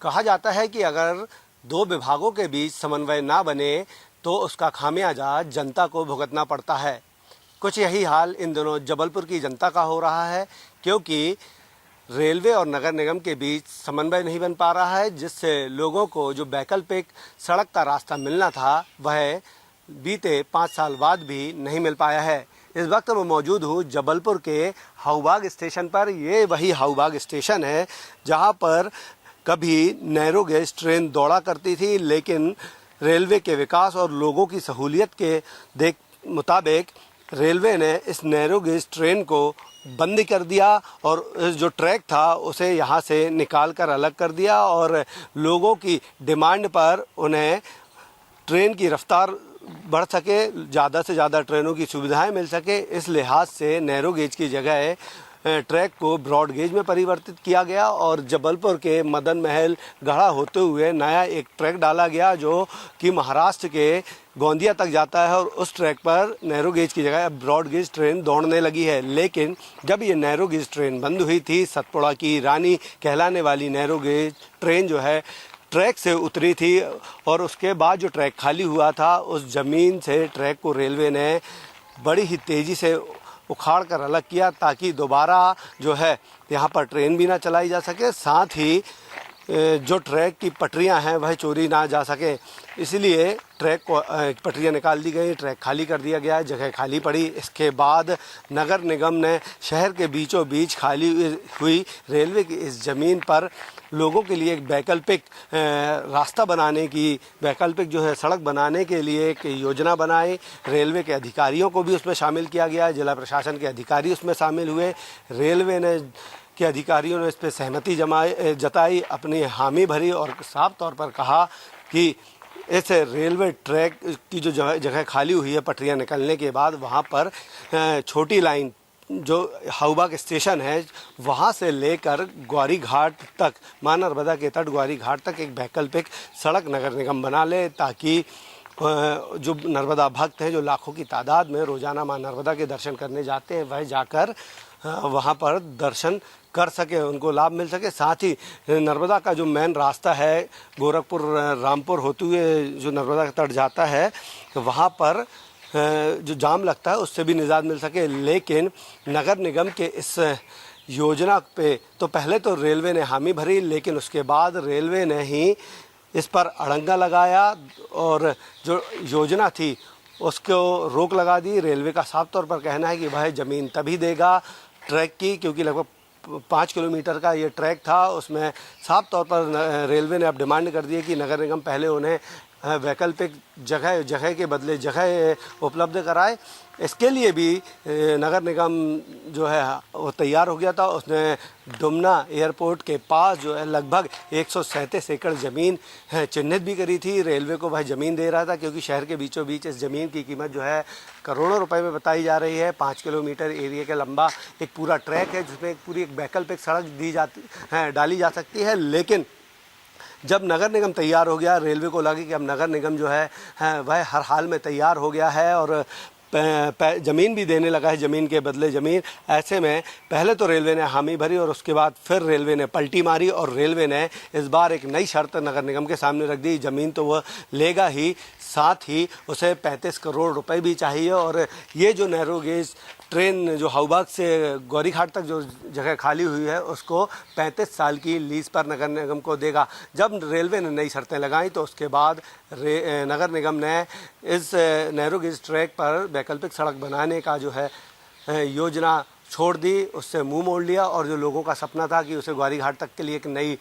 कहा जाता है कि अगर दो विभागों के बीच समन्वय ना बने तो उसका खामियाजा जनता को भुगतना पड़ता है। कुछ यही हाल इन दिनों जबलपुर की जनता का हो रहा है, क्योंकि रेलवे और नगर निगम के बीच समन्वय नहीं बन पा रहा है, जिससे लोगों को जो वैकल्पिक सड़क का रास्ता मिलना था वह बीते 5 साल बाद भी नहीं मिल पाया है। इस वक्त मैं मौजूद हूँ जबलपुर के हाऊबाग स्टेशन पर। ये वही हाऊबाग स्टेशन है जहाँ पर कभी नैरो गेज ट्रेन दौड़ा करती थी, लेकिन रेलवे के विकास और लोगों की सहूलियत के मुताबिक रेलवे ने इस नैरो गेज ट्रेन को बंद कर दिया और जो ट्रैक था उसे यहाँ से निकाल कर अलग कर दिया और लोगों की डिमांड पर उन्हें ट्रेन की रफ्तार बढ़ सके, ज़्यादा से ज़्यादा ट्रेनों की सुविधाएं मिल सके, इस लिहाज से नैरो गेज की जगह ट्रैक को ब्रॉड गेज में परिवर्तित किया गया और जबलपुर के मदन महल गढ़ा होते हुए नया एक ट्रैक डाला गया जो कि महाराष्ट्र के गोंदिया तक जाता है और उस ट्रैक पर नैरो गेज की जगह ब्रॉड गेज ट्रेन दौड़ने लगी है। लेकिन जब ये नैरो गेज ट्रेन बंद हुई थी, सतपुड़ा की रानी कहलाने वाली नैरो गेज ट्रेन जो है ट्रैक से उतरी थी और उसके बाद जो ट्रैक खाली हुआ था उस ज़मीन से ट्रैक को रेलवे ने बड़ी ही तेज़ी से उखाड़ कर अलग किया ताकि दोबारा जो है यहाँ पर ट्रेन भी ना चलाई जा सके, साथ ही जो ट्रैक की पटरियाँ हैं वह चोरी ना जा सके। इसलिए ट्रैक को पटरियाँ निकाल दी गई, ट्रैक खाली कर दिया गया, जगह खाली पड़ी। इसके बाद नगर निगम ने शहर के बीचों बीच खाली हुई रेलवे की इस ज़मीन पर लोगों के लिए एक वैकल्पिक रास्ता बनाने की, वैकल्पिक जो है सड़क बनाने के लिए एक योजना बनाई। रेलवे के अधिकारियों को भी उसमें शामिल किया गया, जिला प्रशासन के अधिकारी उसमें शामिल हुए। रेलवे ने के अधिकारियों ने इस पर सहमति जताई, अपनी हामी भरी और साफ तौर पर कहा कि इस रेलवे ट्रैक की जो जगह खाली हुई है पटरियां निकलने के बाद, वहां पर छोटी लाइन जो हाऊबाग स्टेशन है वहां से लेकर ग्वारी घाट तक, मां नर्मदा के तट ग्वारी घाट तक एक वैकल्पिक सड़क नगर निगम बना ले ताकि जो नर्मदा भक्त हैं, जो लाखों की तादाद में रोज़ाना मां नर्मदा के दर्शन करने जाते हैं, वह जाकर वहां पर दर्शन कर सके, उनको लाभ मिल सके। साथ ही नर्मदा का जो मेन रास्ता है गोरखपुर रामपुर होते हुए जो नर्मदा का तट जाता है, वहाँ पर जो जाम लगता है उससे भी निजात मिल सके। लेकिन नगर निगम के इस योजना पे तो पहले तो रेलवे ने हामी भरी, लेकिन उसके बाद रेलवे ने ही इस पर अड़ंगा लगाया और जो योजना थी उसको रोक लगा दी। रेलवे का साफ तौर पर कहना है कि वह ज़मीन तभी देगा ट्रैक की, क्योंकि लगभग 5 किलोमीटर का ये ट्रैक था। उसमें साफ तौर पर रेलवे ने अब डिमांड कर दी है कि नगर निगम पहले उन्हें वैकल्पिक जगह के बदले जगह उपलब्ध कराए। इसके लिए भी नगर निगम जो है वो तैयार हो गया था। उसने डुमना एयरपोर्ट के पास जो है लगभग 137 एकड़ ज़मीन चिन्हित भी करी थी। रेलवे को वह ज़मीन दे रहा था क्योंकि शहर के बीचों बीच इस ज़मीन की कीमत जो है करोड़ों रुपए में बताई जा रही है। 5 किलोमीटर एरिया के लंबा एक पूरा ट्रैक है जिसमें एक पूरी एक वैकल्पिक सड़क डाली जा सकती है। लेकिन जब नगर निगम तैयार हो गया, रेलवे को लगे कि अब नगर निगम जो है वह हर हाल में तैयार हो गया है और ज़मीन भी देने लगा है, ज़मीन के बदले ज़मीन। ऐसे में पहले तो रेलवे ने हामी भरी और उसके बाद फिर रेलवे ने पलटी मारी और रेलवे ने इस बार एक नई शर्त नगर निगम के सामने रख दी। ज़मीन तो वह लेगा ही, साथ ही उसे 35 करोड़ रुपए भी चाहिए और ये जो नैरो गेज ट्रेन जो हाऊबाग से गौरी घाट तक जो जगह खाली हुई है उसको 35 साल की लीज पर नगर निगम को देगा। जब रेलवे ने नई शर्तें लगाई तो उसके बाद नगर निगम ने इस नैरो गेज ट्रैक पर वैकल्पिक सड़क बनाने का जो है योजना छोड़ दी, उससे मुंह मोड़ लिया और जो लोगों का सपना था कि उसे ग्वारी घाट तक के लिए एक नई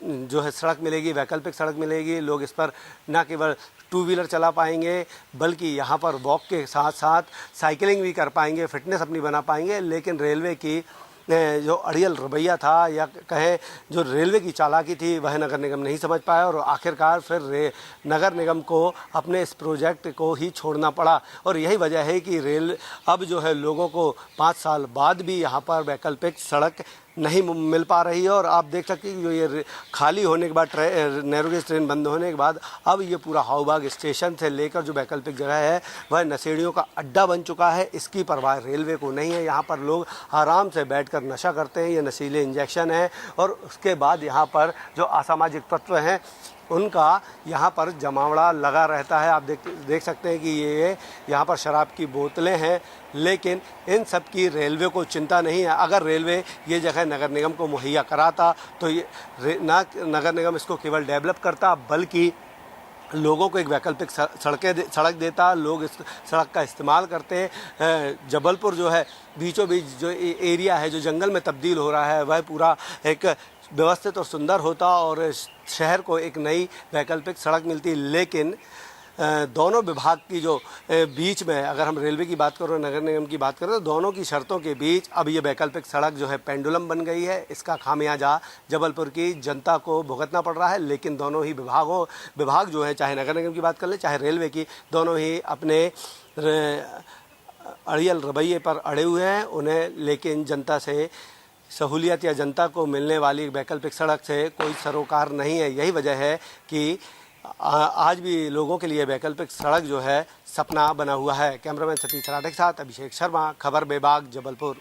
जो है सड़क मिलेगी, वैकल्पिक सड़क मिलेगी, लोग इस पर न केवल 2 व्हीलर चला पाएंगे बल्कि यहाँ पर वॉक के साथ साथ साइकिलिंग भी कर पाएंगे, फिटनेस अपनी बना पाएंगे। लेकिन रेलवे की जो अड़ियल रवैया था या कहें जो रेलवे की चालाकी थी वह नगर निगम नहीं समझ पाया और आखिरकार फिर नगर निगम को अपने इस प्रोजेक्ट को ही छोड़ना पड़ा। और यही वजह है कि अब जो है लोगों को 5 साल बाद भी यहाँ पर वैकल्पिक सड़क नहीं मिल पा रही है। और आप देख सकते हैं कि जो ये खाली होने के बाद नैरो गेज ट्रेन बंद होने के बाद अब ये पूरा हाऊबाग स्टेशन से लेकर जो वैकल्पिक जगह है वह नशेड़ियों का अड्डा बन चुका है। इसकी परवाह रेलवे को नहीं है। यहाँ पर लोग आराम से बैठकर नशा करते हैं, ये नशीले इंजेक्शन है। और उसके बाद यहाँ पर जो असामाजिक तत्व हैं उनका यहाँ पर जमावड़ा लगा रहता है। आप देख सकते हैं कि ये यहाँ पर शराब की बोतलें हैं, लेकिन इन सब की रेलवे को चिंता नहीं है। अगर रेलवे ये जगह नगर निगम को मुहैया कराता तो ये नगर निगम इसको केवल डेवलप करता, बल्कि लोगों को एक वैकल्पिक सड़क देता, लोग इस सड़क का इस्तेमाल करते। जबलपुर जो है बीचों बीच जो एरिया है जो जंगल में तब्दील हो रहा है वह पूरा एक व्यवस्थित और सुंदर होता और शहर को एक नई वैकल्पिक सड़क मिलती। लेकिन दोनों विभाग की जो बीच में, अगर हम रेलवे की बात करें, नगर निगम की बात करें, तो दोनों की शर्तों के बीच अब ये वैकल्पिक सड़क जो है पेंडुलम बन गई है। इसका खामियाजा जबलपुर की जनता को भुगतना पड़ रहा है। लेकिन दोनों ही विभाग जो है, चाहे नगर निगम की बात कर ले चाहे रेलवे की, दोनों ही अपने अड़ियल रवैये पर अड़े हुए हैं उन्हें। लेकिन जनता से सहूलियत या जनता को मिलने वाली वैकल्पिक सड़क से कोई सरोकार नहीं है। यही वजह है कि आज भी लोगों के लिए वैकल्पिक सड़क जो है सपना बना हुआ है। कैमरामैन सतीश राठे के साथ अभिषेक शर्मा, खबर विभाग, जबलपुर।